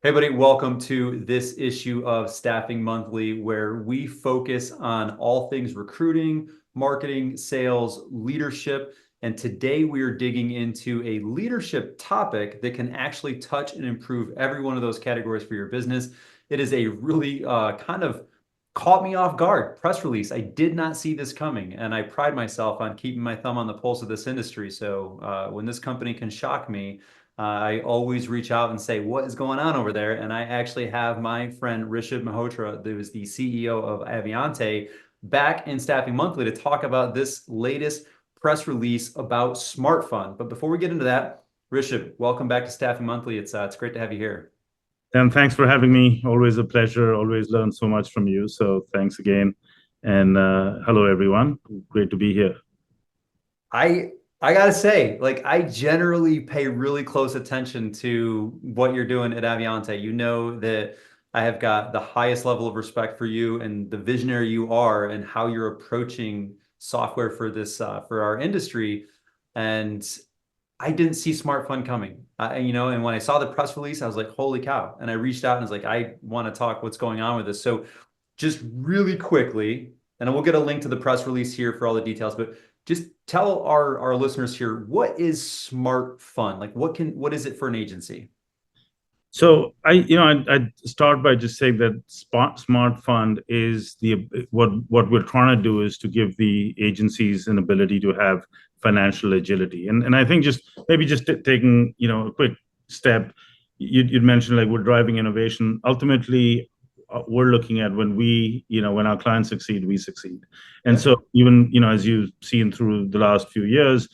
Hey, buddy, welcome to this issue of Staffing Monthly, where we focus on all things recruiting, marketing, sales, leadership. And today we are digging into a leadership topic that can actually touch and improve every one of those categories for your business. It is a really kind of caught me off guard press release. I did not see this coming, and I pride myself on keeping my thumb on the pulse of this industry. So when this company can shock me, I always reach out and say, what is going on over there? And I actually have my friend Rishabh Mehrotra, who is the CEO of Avionté, back in Staffing Monthly to talk about this latest press release about SmartFund. But before we get into that, Rishabh, welcome back to Staffing Monthly. It's great to have you here. And thanks for having me. Always a pleasure. Always learn so much from you. So thanks again. And hello, everyone. Great to be here. I I gotta say, like I generally pay really close attention to what you're doing at Avionté. You know that I have got the highest level of respect for you and the visionary you are and how you're approaching software for this for our industry. And I didn't see SmartFund coming. And when I saw the press release, I was like, holy cow. And I reached out and was like, I want to talk what's going on with this. So just really quickly, and we'll get a link to the press release here for all the details, but just tell our listeners here, what is SmartFund? Like what is it for an agency? So I'd start by just saying that Smart Fund is what we're trying to do is to give the agencies an ability to have financial agility. And I think taking a quick step, you'd mentioned like we're driving innovation. Ultimately, we're looking at when our clients succeed, we succeed. And Yeah. so even as you've seen through the last few years,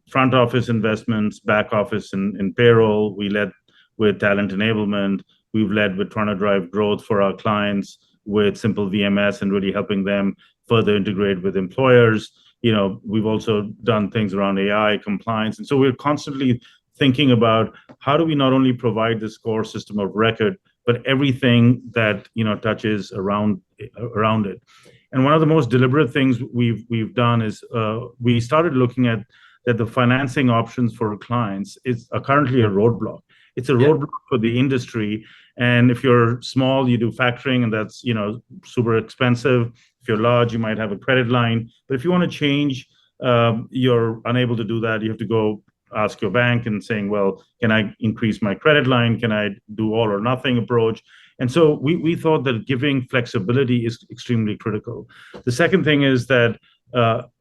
front office investments, back office and payroll, we led with talent enablement. We've led with trying to drive growth for our clients with simple VMS and really helping them further integrate with employers. We've also done things around AI compliance. And so we're constantly thinking about how do we not only provide this core system of record, but everything that touches around it. And one of the most deliberate things we've done is we started looking at that the financing options for clients are currently a roadblock. It's a Yeah. roadblock for the industry. And if you're small, you do factoring, and that's super expensive. If you're large, you might have a credit line. But if you want to change, you're unable to do that. You have to go ask your bank and saying, well, can I increase my credit line? Can I do all or nothing approach? And so we thought that giving flexibility is extremely critical. The second thing is that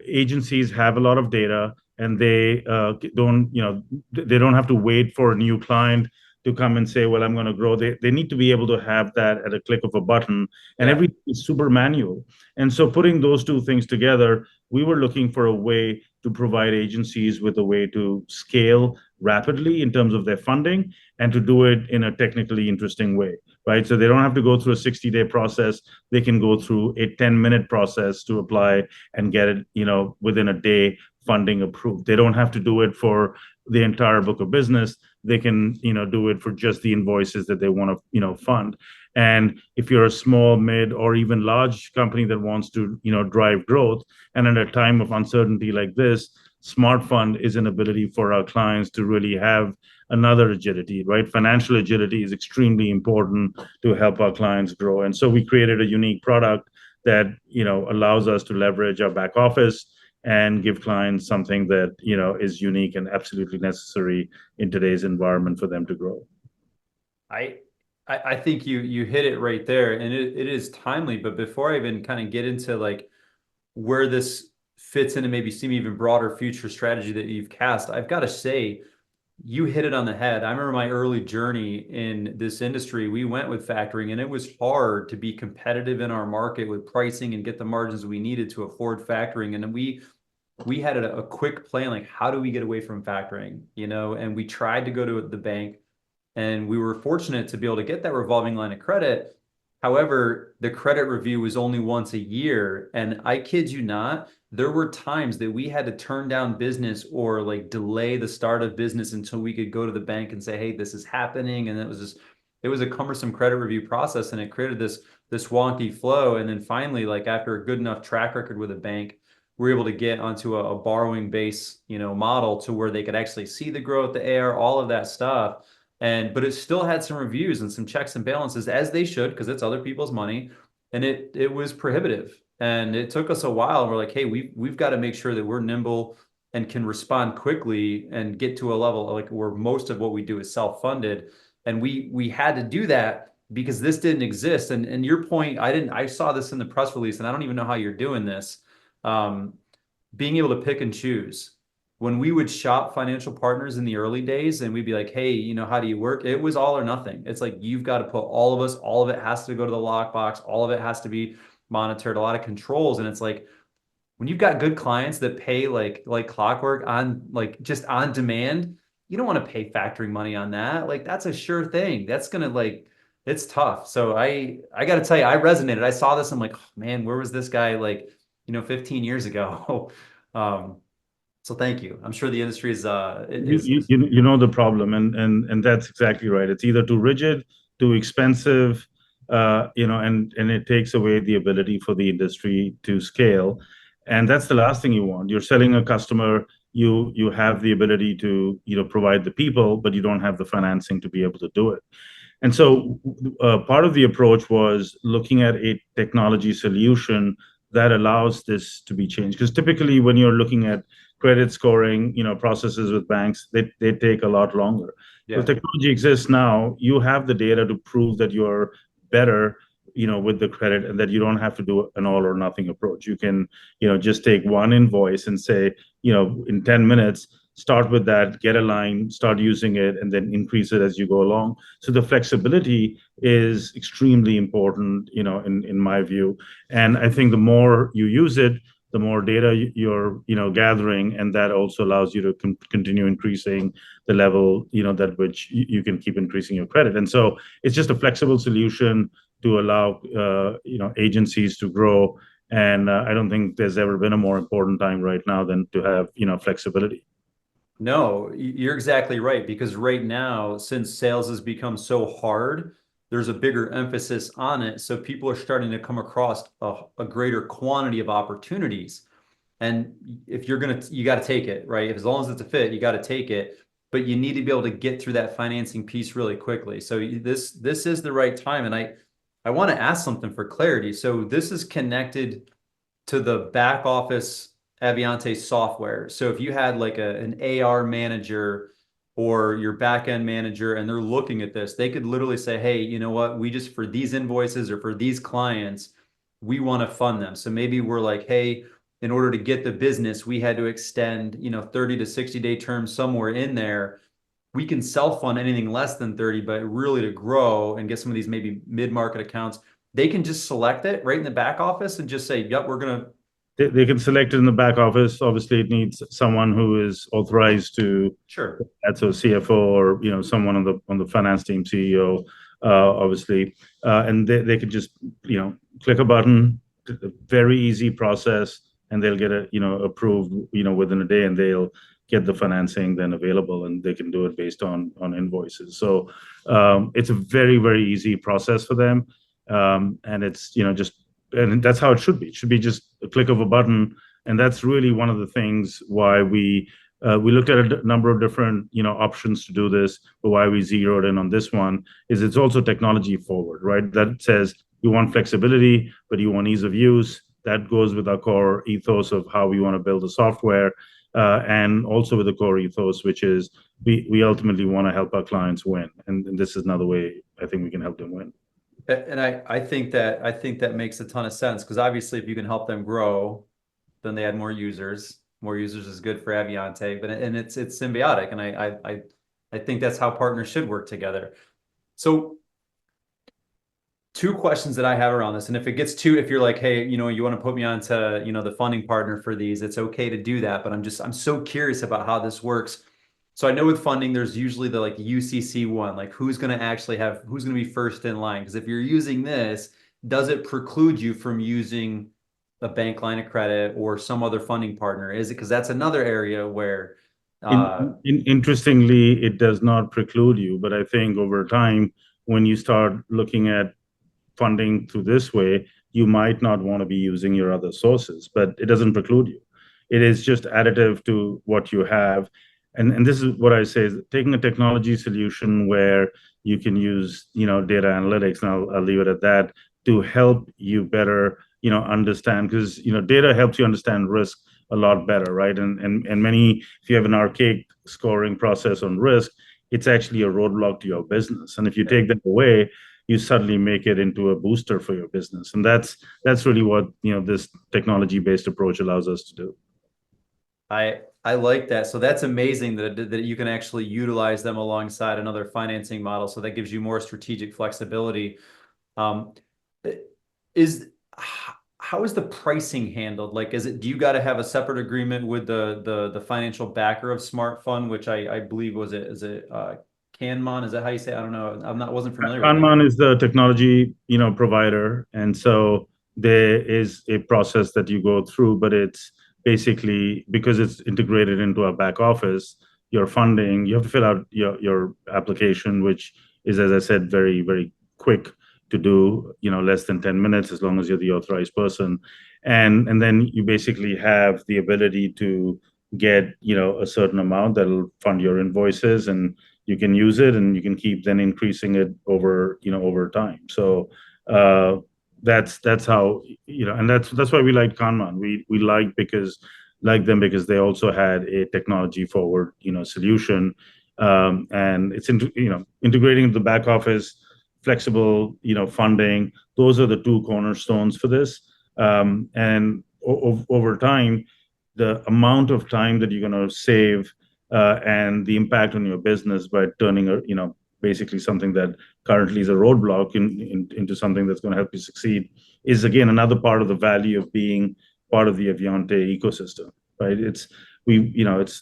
agencies have a lot of data, and they don't have to wait for a new client to come and say, well, I'm going to grow. They need to be able to have that at a click of a button, and Yeah. everything is super manual. And so putting those two things together, we were looking for a way to provide agencies with a way to scale rapidly in terms of their funding and to do it in a technically interesting way, right? So they don't have to go through a 60-day process. They can go through a 10-minute process to apply and get it, within a day funding approved. They don't have to do it for the entire book of business. They can, do it for just the invoices that they want to, fund. And if you're a small, mid, or even large company that wants to, drive growth, and at a time of uncertainty like this, SmartFund is an ability for our clients to really have another agility, right? Financial agility is extremely important to help our clients grow. And so we created a unique product that, allows us to leverage our back office and give clients something that is unique and absolutely necessary in today's environment for them to grow. I I think you hit it right there, and it is timely. But before I even kind of get into like where this fits into maybe some even broader future strategy that you've cast, I've got to say you hit it on the head. I remember my early journey in this industry. We went with factoring, and it was hard to be competitive in our market with pricing and get the margins we needed to afford factoring. And we had a quick plan, like how do we get away from factoring, and we tried to go to the bank, and we were fortunate to be able to get that revolving line of credit. However, the credit review was only once a year. And I kid you not, there were times that we had to turn down business or like delay the start of business until we could go to the bank and say, hey, this is happening. And it was a cumbersome credit review process, and it created this wonky flow. And then finally, like after a good enough track record with a bank, we're able to get onto a borrowing base, model to where they could actually see the growth, the AR, all of that stuff. but it still had some reviews and some checks and balances as they should, because it's other people's money. And it was prohibitive. And it took us a while. We're like, hey, we've got to make sure that we're nimble and can respond quickly and get to a level like where most of what we do is self-funded. And we had to do that because this didn't exist. And your point, I saw this in the press release, and I don't even know how you're doing this. Um, Being able to pick and choose. When we would shop financial partners in the early days and we'd be like, hey, how do you work? It was all or nothing. It's like, you've got to put all of us, all of it has to go to the lockbox, all of it has to be monitored, a lot of controls. And it's like, when you've got good clients that pay like clockwork on like just on demand, you don't want to pay factoring money on that. Like that's a sure thing. That's gonna like it's tough. So I got to tell you, I resonated. I saw this. I'm like, oh, man, where was this guy like 15 years ago? Um, so thank you. I'm sure the industry You know the problem, and that's exactly right. It's either too rigid, too expensive, and it takes away the ability for the industry to scale, and that's the last thing you want. You're selling a customer, you have the ability to provide the people, but you don't have the financing to be able to do it. And so part of the approach was looking at a technology solution that allows this to be changed. Because typically, when you're looking at credit scoring, processes with banks, they take a lot longer. Well, yeah. technology exists now. You have the data to prove that you're better, with the credit, and that you don't have to do an all or nothing approach. You can, just take one invoice and say, in 10 minutes, start with that, get a line, start using it, and then increase it as you go along. So the flexibility is extremely important, in my view. And I think the more you use it, the more data you're, gathering, and that also allows you to continue increasing the level, that which you can keep increasing your credit. And so it's just a flexible solution to allow, agencies to grow. And I don't think there's ever been a more important time right now than to have, flexibility. No, you're exactly right. Because right now, since sales has become so hard, there's a bigger emphasis on it. So people are starting to come across a greater quantity of opportunities. And if you got to take it, right? As long as it's a fit, you got to take it. But you need to be able to get through that financing piece really quickly. So this is the right time. And I want to ask something for clarity. So this is connected to the back office Avionté software. So if you had like an AR manager or your back end manager and they're looking at this, they could literally say, hey, you know what? We just, for these invoices or for these clients, we want to fund them. So maybe we're like, hey, in order to get the business, we had to extend, 30 to 60-day terms somewhere in there. We can self-fund anything less than 30, but really to grow and get some of these maybe mid-market accounts, they can just select it right in the back office and just say, yep, we're going to. They can select it in the back office. Obviously, it needs someone who is authorized to, Sure. that's a CFO, or someone on the finance team, CEO, obviously, and they could just click a button, a very easy process, and they'll get it approved within a day, and they'll get the financing then available, and they can do it based on invoices. So it's a very, very easy process for them, and it's just, and that's how it should be. It should be just a click of a button, and that's really one of the things why we looked at a number of different options to do this, but why we zeroed in on this one is it's also technology forward, right? That says you want flexibility, but you want ease of use. That goes with our core ethos of how we want to build the software, and also with the core ethos, which is we ultimately want to help our clients win, and this is another way I think we can help them win. And I think that makes a ton of sense, because obviously if you can help them grow, then they add more users. More users is good for Avionté, but and it's symbiotic, and I think that's how partners should work together. So two questions that I have around this, and if you're like, hey, you want to put me on to the funding partner for these, it's okay to do that. But I'm so curious about how this works. So I know with funding, there's usually the like UCC one, like who's going to be first in line? Because if you're using this, does it preclude you from using a bank line of credit or some other funding partner? Is it because that's another area where, Interestingly, it does not preclude you, but I think over time, when you start looking at funding through this way, you might not want to be using your other sources, but it doesn't preclude you. It is just additive to what you have. and this is what I say is taking a technology solution where you can use, data analytics, and I'll leave it at that, to help you better, understand, because, data helps you understand risk a lot better, right? And many, if you have an archaic scoring process on risk, it's actually a roadblock to your business. And if you Yeah. take that away, you suddenly make it into a booster for your business. And that's really what, this technology-based approach allows us to do. I like that. So that's amazing that you can actually utilize them alongside another financing model. So that gives you more strategic flexibility. Um, is how is the pricing handled? Like, do you got to have a separate agreement with the financial backer of SmartFund, which I believe is it Canmon? Is that how you say it? I don't know. Wasn't familiar with them. Kanban is the technology, provider, and so there is a process that you go through, but it's basically because it's integrated into our back office. Your funding, you have to fill out your application, which is, as I said, very very quick to do. Less than 10 minutes, as long as you're the authorized person, and then you basically have the ability to get a certain amount that'll fund your invoices, and you can use it, and you can keep then increasing it over time. So uh, that's how, and that's why we liked Kanman. We liked them because they also had a technology forward solution, and it's integrating the back office, flexible funding. Those are the two cornerstones for this, and over time, the amount of time that you're going to save, and the impact on your business by turning basically something that currently is a roadblock into something that's going to help you succeed, is again another part of the value of being part of the Avionté ecosystem, right? It's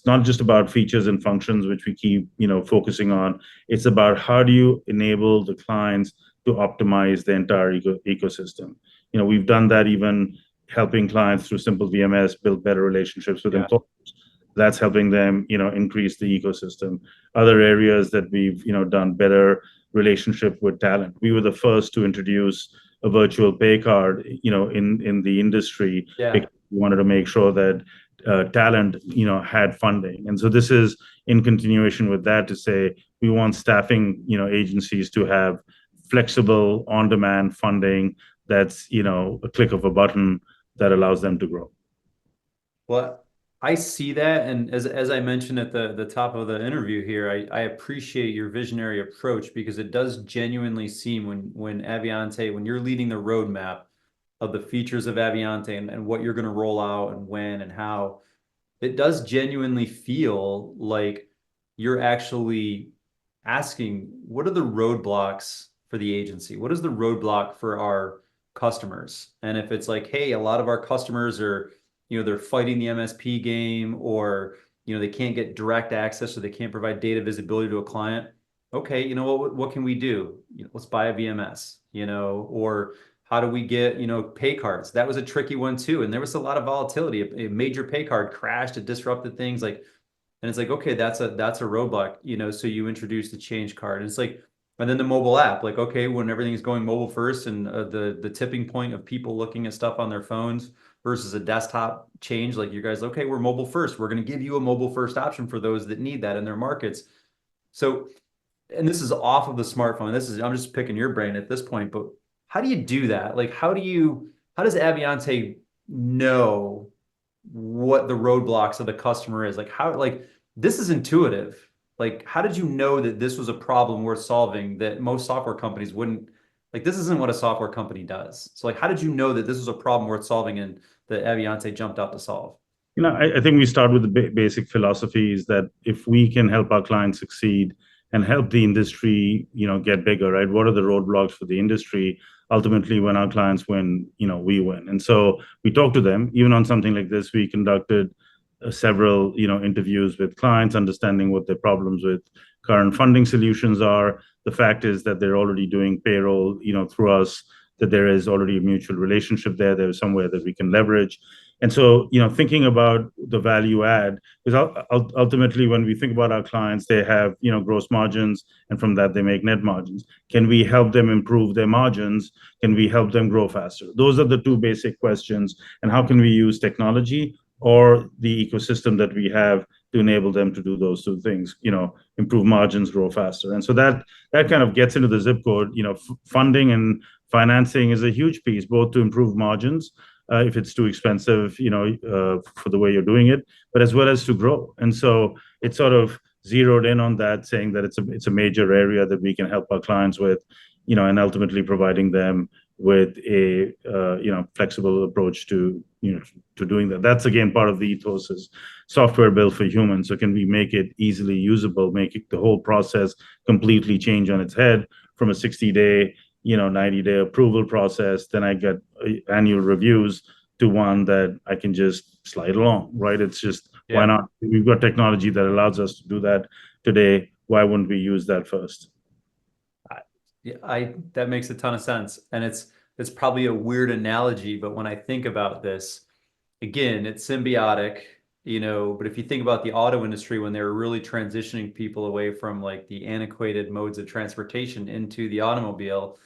not just about features and functions, which we keep focusing on. It's about how do you enable the clients to optimize the entire ecosystem. We've done that, even helping clients through simple VMS build better relationships with Yeah. employees. That's helping them increase the ecosystem. Other areas that we've done better relationship with talent. We were the first to introduce a virtual pay card in the industry, Yeah. because we wanted to make sure that talent had funding. And so this is in continuation with that, to say we want staffing agencies to have flexible on demand funding that's a click of a button that allows them to grow. Well, I see that, and as I mentioned at the top of the interview here, I appreciate your visionary approach, because it does genuinely seem when Avionté, when you're leading the roadmap of the features of Avionté, and what you're going to roll out and when and how, it does genuinely feel like you're actually asking, what are the roadblocks for the agency? What is the roadblock for our customers? And if it's like, hey, a lot of our customers are, they're fighting the MSP game, or, they can't get direct access, or they can't provide data visibility to a client. Okay, what can we do? Let's buy a VMS, or how do we get, pay cards? That was a tricky one too. And there was a lot of volatility. A major pay card crashed, it disrupted things, like, and it's like, okay, that's a roadblock, so you introduce the change card. And it's like, and then the mobile app, like, okay, when everything's going mobile first, and the tipping point of people looking at stuff on their phones versus a desktop change, like you guys, okay, we're mobile first. We're going to give you a mobile first option for those that need that in their markets. So, and this is off of the smartphone. I'm just picking your brain at this point, but how do you do that? Like, how does Avionté know what the roadblocks of the customer is? Like, this is intuitive. Like, how did you know that this was a problem worth solving that most software companies wouldn't? Like, this isn't what a software company does. So, like, how did you know that this was a problem worth solving and that Avionté jumped out to solve? I think we start with the basic philosophy is that if we can help our clients succeed and help the industry, get bigger, right? What are the roadblocks for the industry? Ultimately, when our clients win, we win. And so we talk to them. Even on something like this, we conducted several, interviews with clients, understanding what their problems with current funding solutions are. The fact is that they're already doing payroll, through us, that there is already a mutual relationship there. There's somewhere that we can leverage. And so, thinking about the value add, because ultimately, when we think about our clients, they have, gross margins, and from that, they make net margins. Can we help them improve their margins? Can we help them grow faster? Those are the two basic questions. And how can we use technology or the ecosystem that we have to enable them to do those two things, improve margins, grow faster. And so that kind of gets into the zip code. Funding and financing is a huge piece, both to improve margins, if it's too expensive, for the way you're doing it, but as well as to grow. And so it's sort of zeroed in on that, saying that it's a major area that we can help our clients with, and ultimately providing them with a flexible approach to doing that. That's again part of the ethos is software built for humans. So can we make it easily usable, make it, the whole process completely change on its head from a 60-day, 90-day approval process, then I get annual reviews, to one that I can just slide along, right? It's just, why not? We've got technology that allows us to do that today. Why wouldn't we use that first? That makes a ton of sense. And it's probably a weird analogy, but when I think about this, again, it's symbiotic, but if you think about the auto industry, when they were really transitioning people away from like the antiquated modes of transportation into the automobile,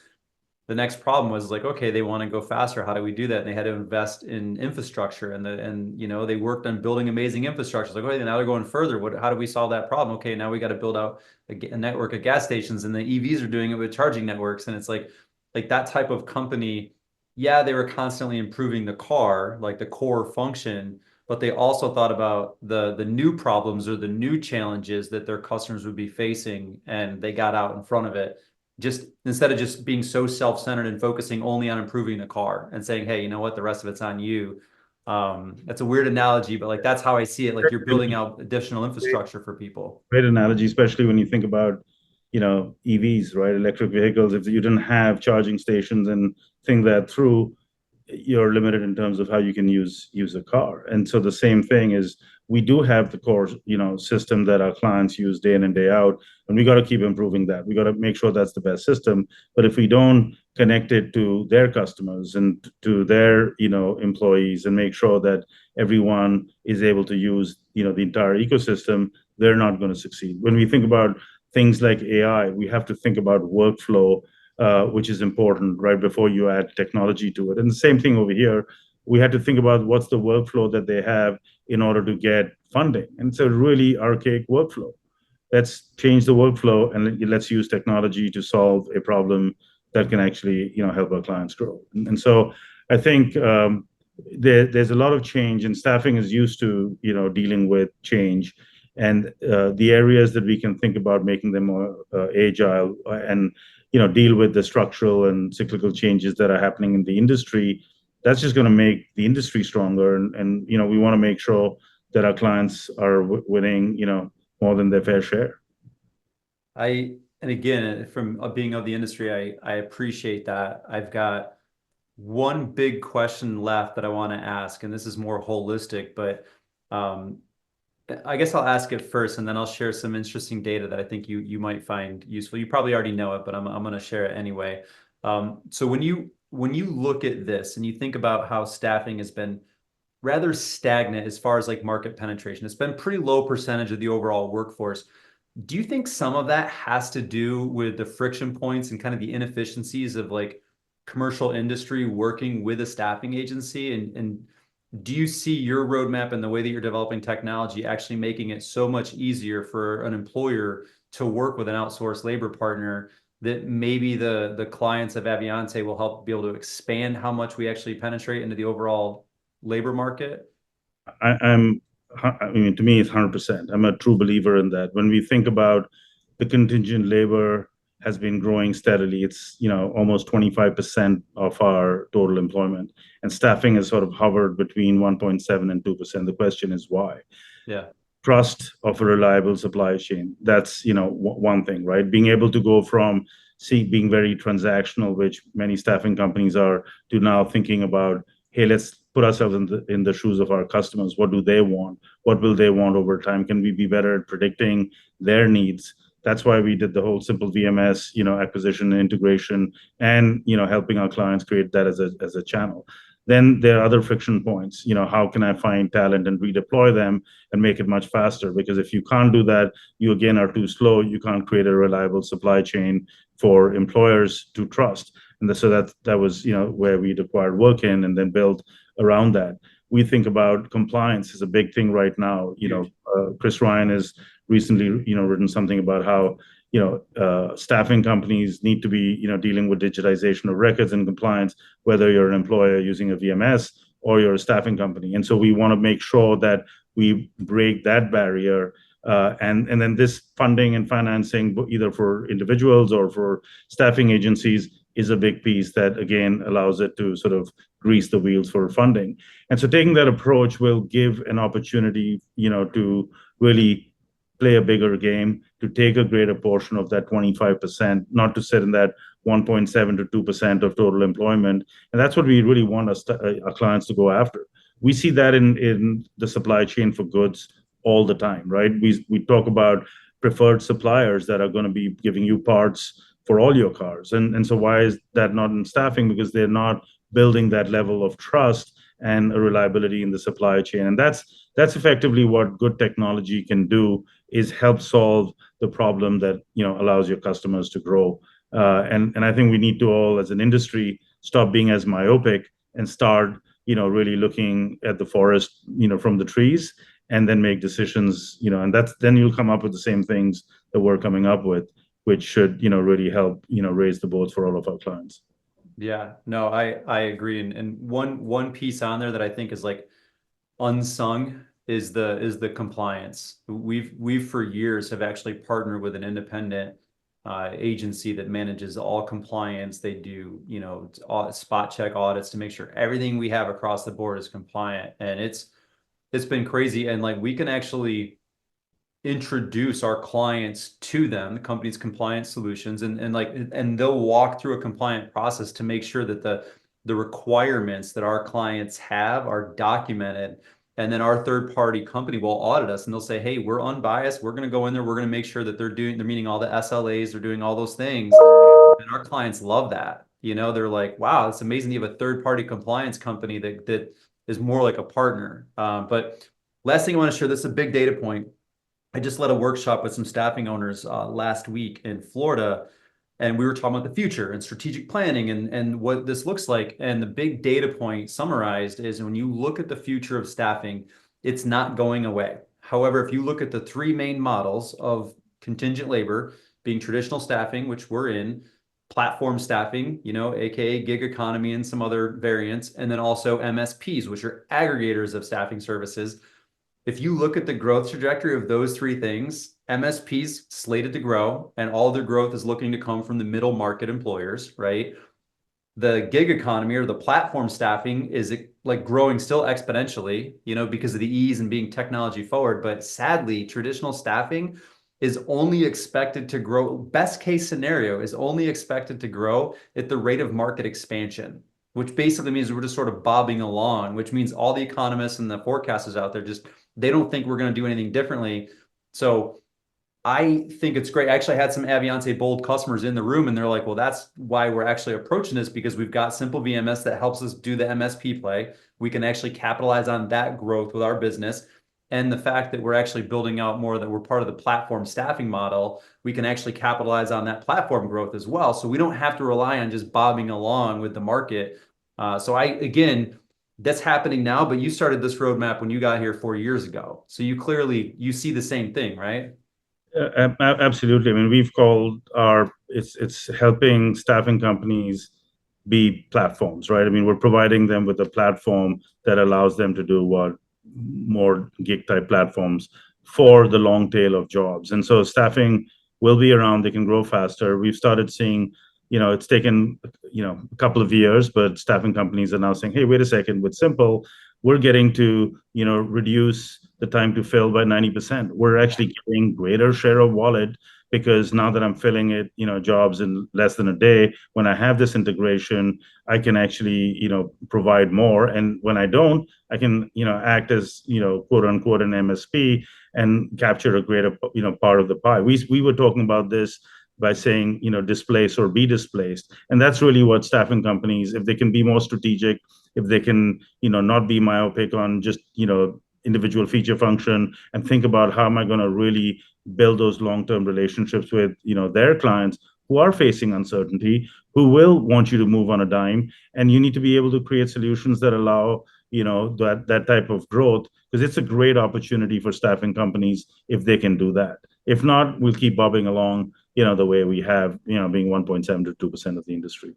the next problem was like, okay, they want to go faster. How do we do that? And they had to invest in infrastructure, and they worked on building amazing infrastructure. It's like, okay, now they're going further. How do we solve that problem? Okay, now we got to build out a network of gas stations, and the EVs are doing it with charging networks. And it's like that type of company. Yeah, they were constantly improving the car, like the core function, but they also thought about the new problems or the new challenges that their customers would be facing, and they got out in front of it. Just instead of just being so self-centered and focusing only on improving the car and saying, hey, you know what, the rest of it's on you. That's a weird analogy, but like that's how I see it. Like you're building out additional infrastructure for people. Great analogy, especially when you think about, EVs, right? Electric vehicles. If you didn't have charging stations and think that through, you're limited in terms of how you can use a car. And so the same thing is, we do have the core system that our clients use day in and day out, and we got to keep improving that. We got to make sure that's the best system. But if we don't connect it to their customers and to their employees, and make sure that everyone is able to use the entire ecosystem, they're not going to succeed. When we think about things like AI, we have to think about workflow, which is important right before you add technology to it. And the same thing over here, we had to think about what's the workflow that they have in order to get funding. And it's a really archaic workflow. Let's change the workflow, and let's use technology to solve a problem that can actually help our clients grow. And so I think there's a lot of change, and staffing is used to dealing with change. And the areas that we can think about making them more agile and deal with the structural and cyclical changes that are happening in the industry, that's just going to make the industry stronger. And we want to make sure that our clients are winning, more than their fair share. And again, from being of the industry, I appreciate that. I've got one big question left that I want to ask, and this is more holistic, but I guess I'll ask it first, and then I'll share some interesting data that I think you might find useful. You probably already know it, but I'm going to share it anyway. So when you look at this and you think about how staffing has been rather stagnant as far as like market penetration, it's been pretty low percentage of the overall workforce. Do you think some of that has to do with the friction points and kind of the inefficiencies of like commercial industry working with a staffing agency? And do you see your roadmap and the way that you're developing technology actually making it so much easier for an employer to work with an outsourced labor partner that maybe the clients of Avionté will help be able to expand how much we actually penetrate into the overall labor market? I mean, to me, it's 100%. I'm a true believer in that. When we think about the contingent labor has been growing steadily, it's almost 25% of our total employment, and staffing has sort of hovered between 1.7 and 2%. The question is why? Yeah. Trust of a reliable supply chain. That's one thing, right? Being able to go from being very transactional, which many staffing companies are, to now thinking about, hey, let's put ourselves in the shoes of our customers. What do they want? What will they want over time? Can we be better at predicting their needs? That's why we did the whole simple VMS, acquisition and integration, and helping our clients create that as a channel. Then there are other friction points. How can I find talent and redeploy them and make it much faster? Because if you can't do that, you again are too slow. You can't create a reliable supply chain for employers to trust. And so that was where we acquired Workin and then built around that. we think about compliance is a big thing right now. Huge. Chris Ryan has recently, written something about how, staffing companies need to be, dealing with digitization of records and compliance, whether you're an employer using a VMS or you're a staffing company. And so we want to make sure that we break that barrier. And then this funding and financing, either for individuals or for staffing agencies, is a big piece that again allows it to sort of grease the wheels for funding. And so taking that approach will give an opportunity, to really play a bigger game, to take a greater portion of that 25%, not to sit in that 1.7 to 2% of total employment. And that's what we really want our clients to go after. We see that in the supply chain for goods all the time, right? We talk about preferred suppliers that are going to be giving you parts for all your cars. And so why is that not in staffing? Because they're not building that level of trust and a reliability in the supply chain. And that's effectively what good technology can do, is help solve the problem that allows your customers to grow. And I think we need to all, as an industry, stop being as myopic and start really looking at the forest from the trees, and then make decisions, and then you'll come up with the same things that we're coming up with, which should really help raise the boats for all of our clients. Yeah, no, I agree. And one piece on there that I think is like unsung is the compliance. We've for years have actually partnered with an independent agency that manages all compliance. They do, spot check audits to make sure everything we have across the board is compliant. And it's been crazy. And like we can actually introduce our clients to them, the company's compliance solutions, and they'll walk through a compliant process to make sure that the requirements that our clients have are documented. And then our third party company will audit us, and they'll say, hey, we're unbiased. We're going to go in there. We're going to make sure that they're meeting all the SLAs, they're doing all those things. And our clients love that. They're like, wow, it's amazing you have a third party compliance company that is more like a partner. But last thing I want to share, this is a big data point. I just led a workshop with some staffing owners last week in Florida, and we were talking about the future and strategic planning and what this looks like. And the big data point summarized is, when you look at the future of staffing, it's not going away. However, if you look at the three main models of contingent labor, being traditional staffing, which we're in, platform staffing, aka gig economy and some other variants, and then also MSPs, which are aggregators of staffing services. If you look at the growth trajectory of those three things, MSPs slated to grow, and all their growth is looking to come from the middle market employers, right? The gig economy or the platform staffing is like growing still exponentially, because of the ease and being technology forward. But sadly, traditional staffing is only expected to grow. Best case scenario is only expected to grow at the rate of market expansion, which basically means we're just sort of bobbing along, which means all the economists and the forecasters out there they don't think we're going to do anything differently. So I think it's great. I actually had some Avionté Bold customers in the room, and they're like, well, that's why we're actually approaching this, because we've got simple VMS that helps us do the MSP play. We can actually capitalize on that growth with our business. And the fact that we're actually building out more, that we're part of the platform staffing model, we can actually capitalize on that platform growth as well. So we don't have to rely on just bobbing along with the market. Again, that's happening now, but you started this roadmap when you got here 4 years ago. So you see the same thing, right? Absolutely. I mean, we've called it's helping staffing companies be platforms, right? I mean, we're providing them with a platform that allows them to do what more gig type platforms for the long tail of jobs. And so staffing will be around, they can grow faster. We've started seeing, it's taken, a couple of years, but staffing companies are now saying, hey, wait a second, with Simple, we're getting to, reduce the time to fill by 90%. We're actually getting greater share of wallet, because now that I'm filling it, jobs in less than a day, when I have this integration, I can actually, provide more. And when I don't, I can, act as, quote unquote, an MSP and capture a greater, part of the pie. We were talking about this by saying, displace or be displaced. And that's really what staffing companies, if they can be more strategic, if they can, not be myopic on just, individual feature function, and think about how am I going to really build those long-term relationships with, their clients who are facing uncertainty, who will want you to move on a dime. And you need to be able to create solutions that allow, that type of growth, because it's a great opportunity for staffing companies if they can do that. If not, we'll keep bobbing along, the way we have, being 1.7 to 2% of the industry.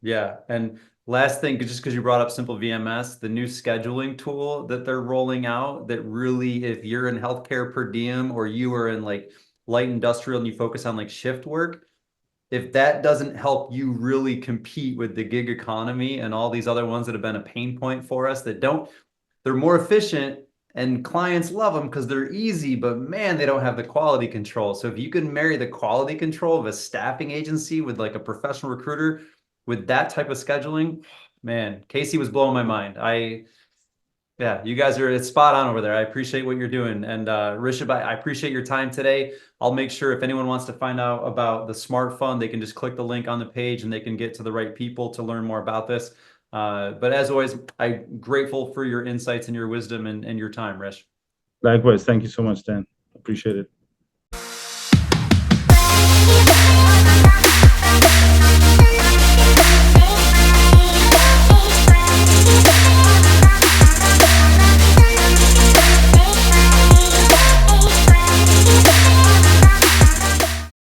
Yeah. And last thing, just because you brought up Simple VMS, the new scheduling tool that they're rolling out that really, if you're in healthcare per diem or you are in like light industrial and you focus on like shift work, if that doesn't help you really compete with the gig economy and all these other ones that have been a pain point for us that don't, they're more efficient and clients love them because they're easy, but man, they don't have the quality control. So if you can marry the quality control of a staffing agency with like a professional recruiter with that type of scheduling, man, Casey was blowing my mind. Yeah, you guys are, it's spot on over there. I appreciate what you're doing. And Rishabh, I appreciate your time today. I'll make sure if anyone wants to find out about the SmartFund, they can just click the link on the page and they can get to the right people to learn more about this. But as always, I'm grateful for your insights and your wisdom and your time, Rish. Likewise, thank you so much, Dan. Appreciate it.